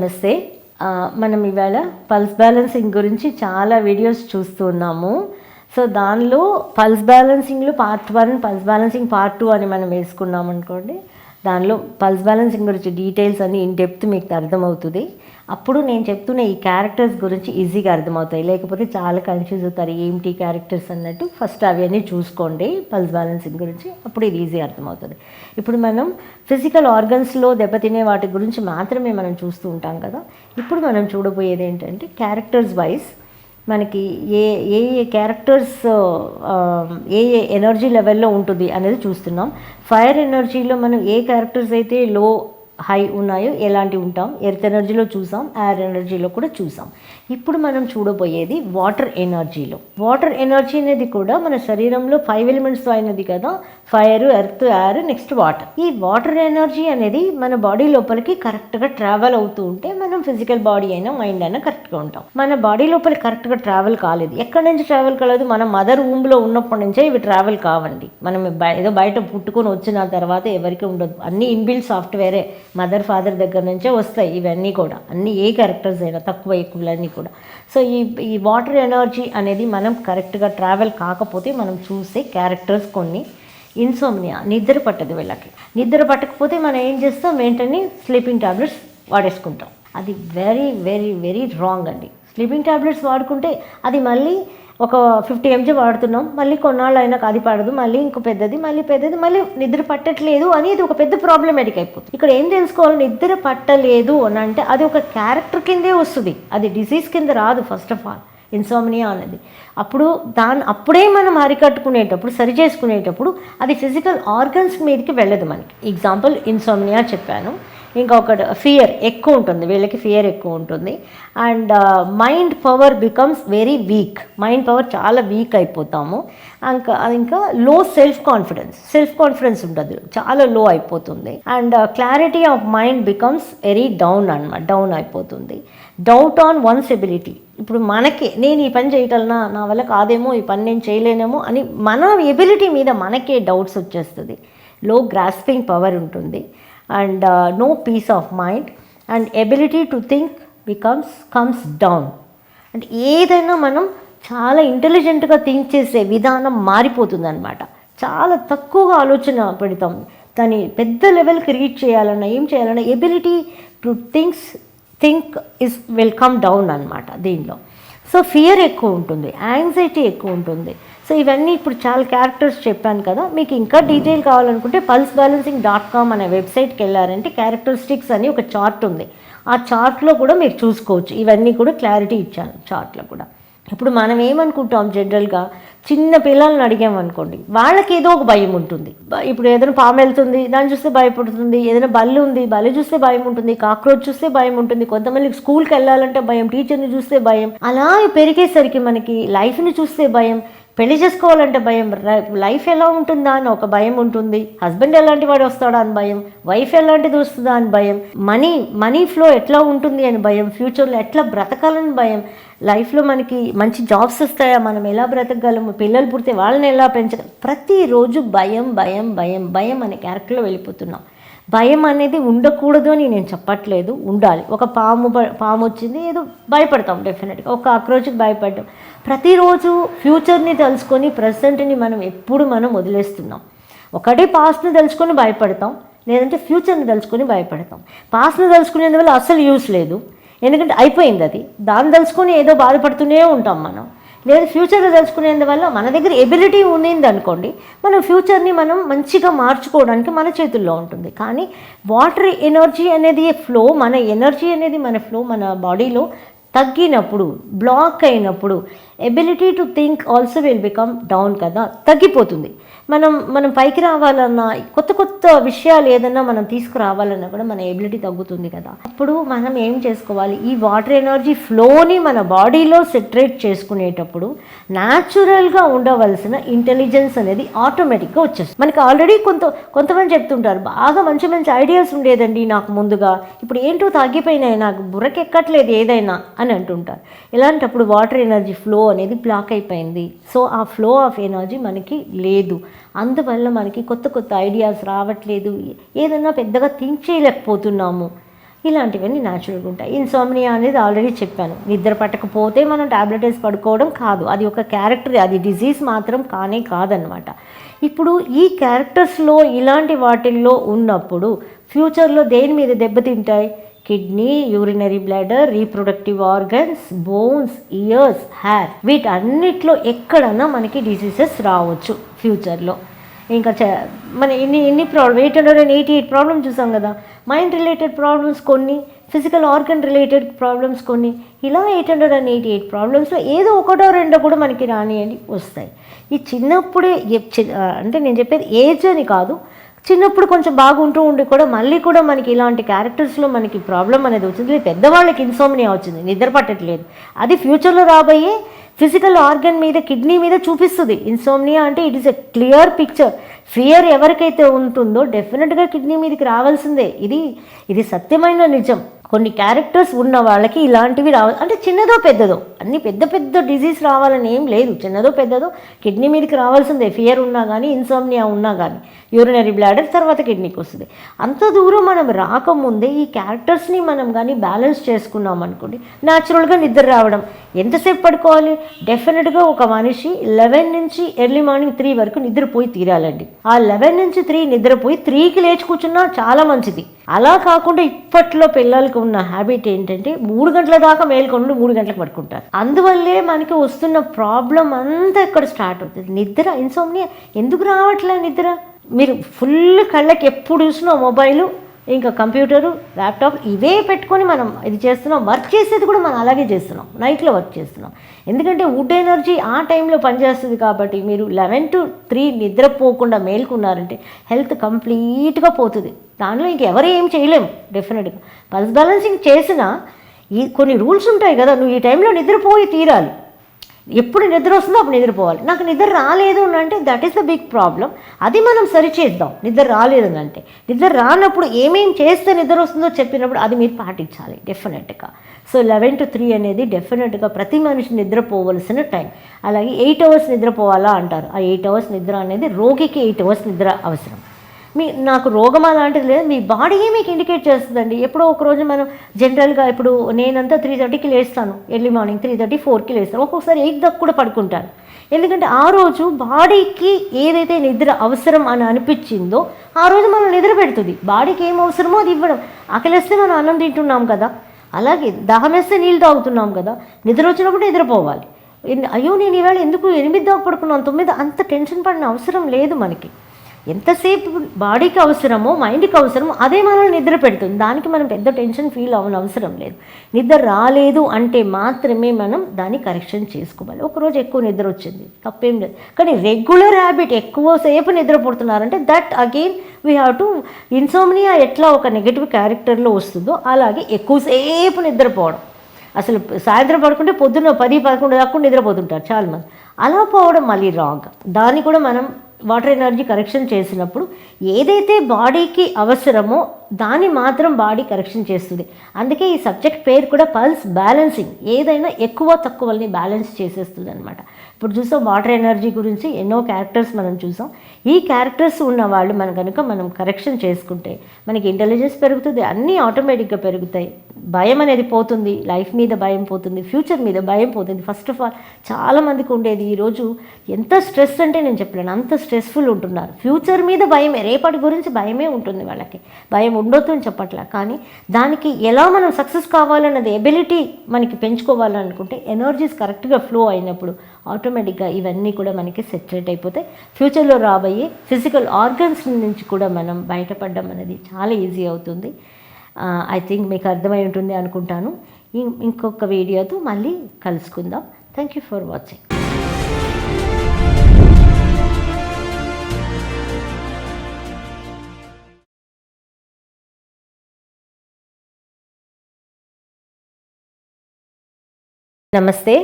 నమస్తే. మనం ఇవాళ పల్స్ బ్యాలెన్సింగ్ గురించి చాలా వీడియోస్ చూస్తున్నాము. సో దానిలో పల్స్ బ్యాలెన్సింగ్లో పార్ట్ 1, పల్స్ బ్యాలెన్సింగ్ పార్ట్ 2 అని మనం వేసుకున్నాం అనుకోండి. దానిలో పల్స్ బ్యాలెన్సింగ్ గురించి డీటెయిల్స్ అన్ని ఇన్ డెప్త్ మీకు అర్థమవుతుంది. అప్పుడు నేను చెప్తున్న ఈ క్యారెక్టర్స్ గురించి ఈజీగా అర్థమవుతాయి. లేకపోతే చాలా కన్ఫ్యూజ్ అవుతారు, ఏంటి క్యారెక్టర్స్ అన్నట్టు. ఫస్ట్ అవన్నీ చూసుకోండి పల్స్ బ్యాలెన్సింగ్ గురించి, అప్పుడు ఇది ఈజీ అర్థమవుతుంది. ఇప్పుడు మనం ఫిజికల్ ఆర్గన్స్లో దెబ్బతినే వాటి గురించి మాత్రమే మనం చూస్తూ ఉంటాం కదా. ఇప్పుడు మనం చూడబోయేది ఏంటంటే క్యారెక్టర్స్ వైజ్ మనకి ఏ ఏ క్యారెక్టర్స్ ఏ ఎనర్జీ లెవెల్లో ఉంటుంది అనేది చూస్తున్నాం. ఫైర్ ఎనర్జీలో మనం ఏ క్యారెక్టర్స్ అయితే లో హై ఉన్నాయో ఎలాంటివి ఉంటాం, ఎర్త్ ఎనర్జీలో చూసాం, ఎయిర్ ఎనర్జీలో కూడా చూసాం. ఇప్పుడు మనం చూడబోయేది వాటర్ ఎనర్జీలో. వాటర్ ఎనర్జీ అనేది కూడా మన శరీరంలో 5 ఎలిమెంట్స్తో అయినది కదా, fire, earth, air, next water. ఈ వాటర్ ఎనర్జీ అనేది మన బాడీ లోపలికి కరెక్ట్గా ట్రావెల్ అవుతూ ఉంటే మనం ఫిజికల్ బాడీ అయినా మైండ్ అయినా కరెక్ట్గా ఉంటాం. మన బాడీ లోపలికి కరెక్ట్గా ట్రావెల్ కాలేదు. ఎక్కడి నుంచి ట్రావెల్ కాలేదు? మన మదర్ ఊమ్లో ఉన్నప్పటి నుంచే ఇవి ట్రావెల్ కావండి. మనం ఏదో బయట పుట్టుకొని వచ్చిన తర్వాత ఎవరికి ఉండదు. అన్ని ఇన్బిల్ట్ సాఫ్ట్వేరే మదర్ ఫాదర్ దగ్గర నుంచే వస్తాయి ఇవన్నీ కూడా, అన్ని ఏ క్యారెక్టర్స్ అయినా తక్కువ ఎక్కువలన్నీ కూడా. సో ఈ వాటర్ ఎనర్జీ అనేది మనం కరెక్ట్గా ట్రావెల్ కాకపోతే మనం చూసే క్యారెక్టర్స్ కొన్ని. ఇన్సోమ్నియా, నిద్ర పట్టదు వీళ్ళకి. నిద్ర పట్టకపోతే మనం ఏం చేస్తాం, వెంటనే స్లీపింగ్ టాబ్లెట్స్ వాడేసుకుంటాం. అది వెరీ వెరీ వెరీ రాంగ్ అండి. స్లీపింగ్ టాబ్లెట్స్ వాడుకుంటే అది మళ్ళీ ఒక 50 mg వాడుతున్నాం, మళ్ళీ కొన్నాళ్ళు అయినాక అది పడదు, మళ్ళీ ఇంకో పెద్దది, మళ్ళీ నిద్ర పట్టట్లేదు అనేది ఒక పెద్ద ప్రాబ్లమేటిక్ అయిపోతుంది. ఇక్కడ ఏం తెలుసుకోవాలి, నిద్ర పట్టలేదు అని అంటే అది ఒక క్యారెక్టర్ కిందే వస్తుంది, అది డిసీజ్ కింద రాదు. ఫస్ట్ ఆఫ్ ఆల్ ఇన్సోమ్నియా అనేది అప్పుడే మనం అరికట్టుకునేటప్పుడు, సరి చేసుకునేటప్పుడు అది ఫిజికల్ ఆర్గన్స్ మీదకి వెళ్ళదు మనకి. ఎగ్జాంపుల్ ఇంసోమ్నియా చెప్పాను. ఇంకొకటి ఫియర్ ఎక్కువ ఉంటుంది, వీళ్ళకి ఫియర్ ఎక్కువ ఉంటుంది. And mind power becomes very weak, mind power చాలా వీక్ అయిపోతాము. ఇంకా లో సెల్ఫ్ కాన్ఫిడెన్స్ ఉంటుంది, చాలా లో అయిపోతుంది. And clarity of mind becomes very down అయిపోతుంది. Doubt on one's ability. ఇప్పుడు మనకి నేను ఈ పని చేయగలనా, నా వల్ల కాదేమో, ఈ పని నేను చేయలేనేమో అని మన ఎబిలిటీ మీద మనకే డౌట్స్ వచ్చేస్తుంది. లో గ్రాస్పింగ్ పవర్ ఉంటుంది. And no piece of mind. And ability to think comes down. అంటే ఏదైనా మనం చాలా ఇంటెలిజెంట్గా థింక్ చేసే విధానం మారిపోతుంది అనమాట. చాలా తక్కువగా ఆలోచన పెడతాం. దాన్ని పెద్ద లెవెల్కి రీచ్ చేయాలన్నా, ఏం చేయాలన్నా ability to think will come down అనమాట దీనిలో. సో ఫియర్ ఎక్కువ ఉంటుంది, యాంగ్జైటీ ఎక్కువ ఉంటుంది. సో ఇవన్నీ ఇప్పుడు చాలా క్యారెక్టర్స్ చెప్పాను కదా. మీకు ఇంకా డీటెయిల్ కావాలనుకుంటే pulseBalancing.com అనే వెబ్సైట్కి వెళ్ళారంటే క్యారెక్టరిస్టిక్స్ అని ఒక చార్ట్ ఉంది. ఆ చార్ట్లో కూడా మీరు చూసుకోవచ్చు. ఇవన్నీ కూడా క్లారిటీ ఇచ్చాను చార్ట్లో కూడా. ఇప్పుడు మనం ఏమనుకుంటాం, జనరల్గా చిన్న పిల్లల్ని అడిగామనుకోండి, వాళ్ళకి ఏదో ఒక భయం ఉంటుంది. ఇప్పుడు ఏదైనా పాము వెళ్తుంది, దాన్ని చూస్తే భయపడుతుంది. ఏదైనా బల్లి ఉంది, బల్లి చూస్తే భయం ఉంటుంది. కాక్రోచ్ చూస్తే భయం ఉంటుంది. కొంతమందికి స్కూల్కి వెళ్ళాలంటే భయం, టీచర్ని చూస్తే భయం. అలా పెరిగేసరికి మనకి లైఫ్ని చూస్తే భయం, పెళ్లి చేసుకోవాలంటే భయం, లైఫ్ ఎలా ఉంటుందా అని ఒక భయం ఉంటుంది. హస్బెండ్ ఎలాంటి వాడు వస్తాడా అని భయం, వైఫ్ ఎలాంటిది వస్తుందా అని భయం, మనీ ఫ్లో ఎట్లా ఉంటుంది అని భయం, ఫ్యూచర్లో ఎట్లా బ్రతకాలని భయం, లైఫ్లో మనకి మంచి జాబ్స్ వస్తాయా, మనం ఎలా బ్రతకగలము, పిల్లలు పుడితే వాళ్ళని ఎలా పెంచగలం. ప్రతిరోజు భయం భయం భయం భయం అనే క్యారెక్టర్లో వెళ్ళిపోతున్నాం. భయం అనేది ఉండకూడదు అని నేను చెప్పట్లేదు, ఉండాలి. ఒక పాము వచ్చింది, ఏదో భయపడతాం డెఫినెట్గా. ఒక కాక్రోచ్కి భయపడ్డాం. ప్రతిరోజు ఫ్యూచర్ని తెలుసుకొని ప్రజెంట్ని మనం వదిలేస్తున్నాం. ఒకటి పాస్ట్ని తెలుసుకొని భయపడతాం, లేదంటే ఫ్యూచర్ని తెలుసుకొని భయపడతాం. పాస్ట్ని తెలుసుకునేందువల్ల అసలు యూస్ లేదు, ఎందుకంటే అయిపోయింది అది. దాన్ని తెలుసుకొని ఏదో బాధపడుతూనే ఉంటాం మనం. లేదా ఫ్యూచర్లో తెలుసుకునేందువల్ల మన దగ్గర ఎబిలిటీ ఉండింది అనుకోండి, మనం ఫ్యూచర్ని మనం మంచిగా మార్చుకోవడానికి మన చేతుల్లో ఉంటుంది. కానీ వాటర్ ఎనర్జీ అనేది మన ఎనర్జీ అనేది మన బాడీలో తగ్గినప్పుడు, బ్లాక్ అయినప్పుడు ability to think also will become down కదా, తగ్గిపోతుంది. మనం పైకి రావాలన్నా, కొత్త విషయాలు ఏదన్నా మనం తీసుకురావాలన్నా కూడా మన ఎబిలిటీ తగ్గుతుంది కదా. అప్పుడు మనం ఏం చేసుకోవాలి, ఈ వాటర్ ఎనర్జీ ఫ్లోని మన బాడీలో సెటరేట్ చేసుకునేటప్పుడు న్యాచురల్గా ఉండవలసిన ఇంటెలిజెన్స్ అనేది ఆటోమేటిక్గా వచ్చేస్తుంది. మనకి ఆల్రెడీ కొంతమంది చెప్తుంటారు, బాగా మంచి ఐడియాస్ ఉండేదండి నాకు ముందుగా, ఇప్పుడు ఏంటో తగ్గిపోయినాయి, నాకు బుర్రకెక్కట్లేదు ఏదైనా అని అంటుంటారు. ఇలాంటప్పుడు వాటర్ ఎనర్జీ ఫ్లో అనేది బ్లాక్ అయిపోయింది. సో ఆ ఫ్లో ఆఫ్ ఎనర్జీ మనకి లేదు. అందువల్ల మనకి కొత్త ఐడియాస్ రావట్లేదు, ఏదైనా పెద్దగా థింక్ చేయలేకపోతున్నాము. ఇలాంటివన్నీ న్యాచురల్గా ఉంటాయి. ఇన్సోమ్నియా అనేది ఆల్రెడీ చెప్పాను, నిద్ర పట్టకపోతే మనం టాబ్లెట్ వేసి పడుకోవడం కాదు, అది ఒక క్యారెక్టర్, అది డిజీజ్ మాత్రం కానే కాదనమాట. ఇప్పుడు ఈ క్యారెక్టర్స్లో ఇలాంటి వాటిల్లో ఉన్నప్పుడు ఫ్యూచర్లో దేని మీద దెబ్బతింటాయి? Kidney, urinary bladder, reproductive organs, bones, ears, hair, వీటన్నిటిలో ఎక్కడన్నా మనకి డిసీజెస్ రావచ్చు ఫ్యూచర్లో. ఇంకా మన ఎన్ని ప్రాబ్లమ్ 888 ప్రాబ్లమ్స్ చూసాం కదా. మైండ్ రిలేటెడ్ ప్రాబ్లమ్స్ కొన్ని, ఫిజికల్ ఆర్గన్ రిలేటెడ్ ప్రాబ్లమ్స్ కొన్ని, ఇలా 888 ప్రాబ్లమ్స్లో ఏదో ఒకటో రెండో కూడా మనకి రానియండి వస్తాయి. ఈ చిన్నప్పుడే అంటే నేను చెప్పేది ఏజ్ అని కాదు, చిన్నప్పుడు కొంచెం బాగుంటూ ఉండి కూడా మళ్ళీ కూడా మనకి ఇలాంటి క్యారెక్టర్స్లో మనకి ప్రాబ్లం అనేది వచ్చింది. పెద్దవాళ్ళకి ఇన్సోమ్నియా వచ్చింది, నిద్ర పట్టట్లేదు, అది ఫ్యూచర్లో రాబోయే ఫిజికల్ ఆర్గన్ మీద, కిడ్నీ మీద చూపిస్తుంది. ఇన్సోమ్నియా అంటే it is a clear picture. Fear ఎవరికైతే ఉంటుందో డెఫినెట్గా కిడ్నీ మీదకి రావాల్సిందే. ఇది సత్యమైన నిజం. కొన్ని క్యారెక్టర్స్ ఉన్న వాళ్ళకి ఇలాంటివి రావాలి. అంటే చిన్నదో పెద్దదో, అన్ని పెద్ద పెద్ద డిజీజ్ రావాలని ఏం లేదు, చిన్నదో పెద్దదో కిడ్నీ మీదకి రావాల్సిందే. ఫియర్ ఉన్నా కానీ, ఇన్సోమ్నియా ఉన్నా కానీ, యూరినరీ బ్లాడర్ తర్వాత కిడ్నీకి వస్తుంది. అంత దూరం మనం రాకముందే ఈ క్యారెక్టర్స్ని మనం కానీ బ్యాలెన్స్ చేసుకున్నాం అనుకోండి, న్యాచురల్గా నిద్ర రావడం. ఎంతసేపు పడుకోవాలి? డెఫినెట్గా ఒక మనిషి 11 నుంచి ఎర్లీ మార్నింగ్ 3 వరకు నిద్రపోయి తీరాలండి. ఆ 11 నుంచి 3 నిద్రపోయి 3కి లేచి కూర్చున్నా చాలా మంచిది. అలా కాకుండా ఇప్పట్లో పిల్లలకు ఉన్న హ్యాబిట్ ఏంటంటే 3 గంటల దాకా మేల్కొని 3 గంటలకు పడుకుంటారు. అందువల్లే మనకి వస్తున్న ప్రాబ్లం అంతా ఇక్కడ స్టార్ట్ అవుతుంది. నిద్ర, ఇన్సోమ్నియా ఎందుకు రావట్లే నిద్ర? మీరు ఫుల్ కళ్ళకి ఎప్పుడు చూసినా మొబైలు, ఇంకా కంప్యూటరు, ల్యాప్టాప్ ఇవే పెట్టుకొని మనం ఇది చేస్తున్నాం. వర్క్ చేసేది కూడా మనం అలాగే చేస్తున్నాం, నైట్లో వర్క్ చేస్తున్నాం. ఎందుకంటే వుడ్ ఎనర్జీ ఆ టైంలో పనిచేస్తుంది కాబట్టి. మీరు 11 to 3 నిద్రపోకుండా మేల్కున్నారంటే హెల్త్ కంప్లీట్గా పోతుంది. దానిలో ఇంకెవరు ఏం చేయలేము. డెఫినెట్గా పల్స్ బ్యాలెన్సింగ్ చేసినా కొన్ని రూల్స్ ఉంటాయి కదా, నువ్వు ఈ టైంలో నిద్రపోయి తీరాలి. ఎప్పుడు నిద్ర వస్తుందో అప్పుడు నిద్రపోవాలి. నాకు నిద్ర రాలేదు అని అంటే that is the big problem. అది మనం సరిచేద్దాం. నిద్ర రాలేదు అని అంటే, నిద్ర రానప్పుడు ఏమేం చేస్తే నిద్ర వస్తుందో చెప్పినప్పుడు అది మీరు పాటించాలి డెఫినెట్గా. సో 11 to 3 అనేది డెఫినెట్గా ప్రతి మనిషి నిద్రపోవలసిన టైం. అలాగే 8 hours నిద్రపోవాలా అంటారు. ఆ 8 hours నిద్ర అనేది రోగికి 8 hours నిద్ర అవసరం. నాకు రోగం అలాంటిది లేదు, మీ బాడీయే మీకు ఇండికేట్ చేస్తుందండి. ఎప్పుడో ఒకరోజు మనం జనరల్గా ఇప్పుడు నేనంతా 3:30కి లేస్తాను, ఎర్లీ మార్నింగ్ 3:30, 4కి లేస్తాను, ఒక్కొక్కసారి 8 దాకా కూడా పడుకుంటాను. ఎందుకంటే ఆ రోజు బాడీకి ఏదైతే నిద్ర అవసరం అని అనిపించిందో ఆ రోజు మనం నిద్ర పెడుతుంది. బాడీకి ఏం అవసరమో అది ఇవ్వడం. ఆకలిస్తే మనం అన్నం తింటున్నాం కదా, అలాగే దాహం వేస్తే నీళ్ళు తాగుతున్నాం కదా, నిద్ర వచ్చినప్పుడు నిద్రపోవాలి. అయ్యో నేను ఈవేళ ఎందుకు 8 దాకా పడుకున్నాను, 9, అంత టెన్షన్ పడిన అవసరం లేదు మనకి. ఎంతసేపు బాడీకి అవసరమో మైండ్కి అవసరమో అదే మనల్ని నిద్ర పెడుతుంది. దానికి మనం పెద్ద టెన్షన్ ఫీల్ అవ్వని అవసరం లేదు. నిద్ర రాలేదు అంటే మాత్రమే మనం దాన్ని కరెక్షన్ చేసుకోవాలి. ఒకరోజు ఎక్కువ నిద్ర వచ్చింది, తప్పేం లేదు. కానీ రెగ్యులర్ హ్యాబిట్ ఎక్కువసేపు నిద్రపోతున్నారంటే that again we have to. Insomnia ఎట్లా ఒక నెగటివ్ క్యారెక్టర్లో వస్తుందో అలాగే ఎక్కువసేపు నిద్రపోవడం. అసలు సాయంత్రం పడుకుంటే పొద్దున్న 10, 11 దాకా నిద్రపోతుంటారు చాలామంది. అలా పోవడం మళ్ళీ రాంగ్. దాన్ని కూడా మనం వాటర్ ఎనర్జీ కరెక్షన్ చేసినప్పుడు ఏదైతే బాడీకి అవసరమో దాన్ని మాత్రం బాడీ కరెక్షన్ చేస్తుంది. అందుకే ఈ సబ్జెక్ట్ పేరు కూడా పల్స్ బ్యాలెన్సింగ్. ఏదైనా ఎక్కువ తక్కువని బ్యాలెన్స్ చేసేస్తుంది అనమాట. ఇప్పుడు చూసాం వాటర్ ఎనర్జీ గురించి ఎన్నో క్యారెక్టర్స్ మనం చూసాం. ఈ క్యారెక్టర్స్ ఉన్న వాళ్ళు మనం కరెక్షన్ చేసుకుంటే మనకి ఇంటెలిజెన్స్ పెరుగుతుంది, అన్నీ ఆటోమేటిక్గా పెరుగుతాయి. భయం అనేది పోతుంది, లైఫ్ మీద భయం పోతుంది, ఫ్యూచర్ మీద భయం పోతుంది. ఫస్ట్ ఆఫ్ ఆల్ చాలామందికి ఉండేది ఈరోజు ఎంత స్ట్రెస్ అంటే నేను చెప్పలేను, అంత స్ట్రెస్ఫుల్ ఉంటున్నారు. ఫ్యూచర్ మీద భయమే, రేపటి గురించి భయమే ఉంటుంది వాళ్ళకి. భయం ఉండొద్దు అని చెప్పట్లా, కానీ దానికి ఎలా మనం సక్సెస్ కావాలన్నది ఎబిలిటీ మనకి పెంచుకోవాలనుకుంటే ఎనర్జీస్ కరెక్ట్గా ఫ్లో అయినప్పుడు ఆటోమేటిక్గా ఇవన్నీ కూడా మనకి సెటరేట్ అయిపోతాయి. ఫ్యూచర్లో రాబోయే ఫిజికల్ ఆర్గన్స్ నుంచి కూడా మనం బయటపడడం అనేది చాలా ఈజీ అవుతుంది. ఐ థింక్ మీకు అర్థమై ఉంటుంది అనుకుంటాను. ఇంకొక వీడియోతో మళ్ళీ కలుసుకుందాం. Thank you for watching. నమస్తే.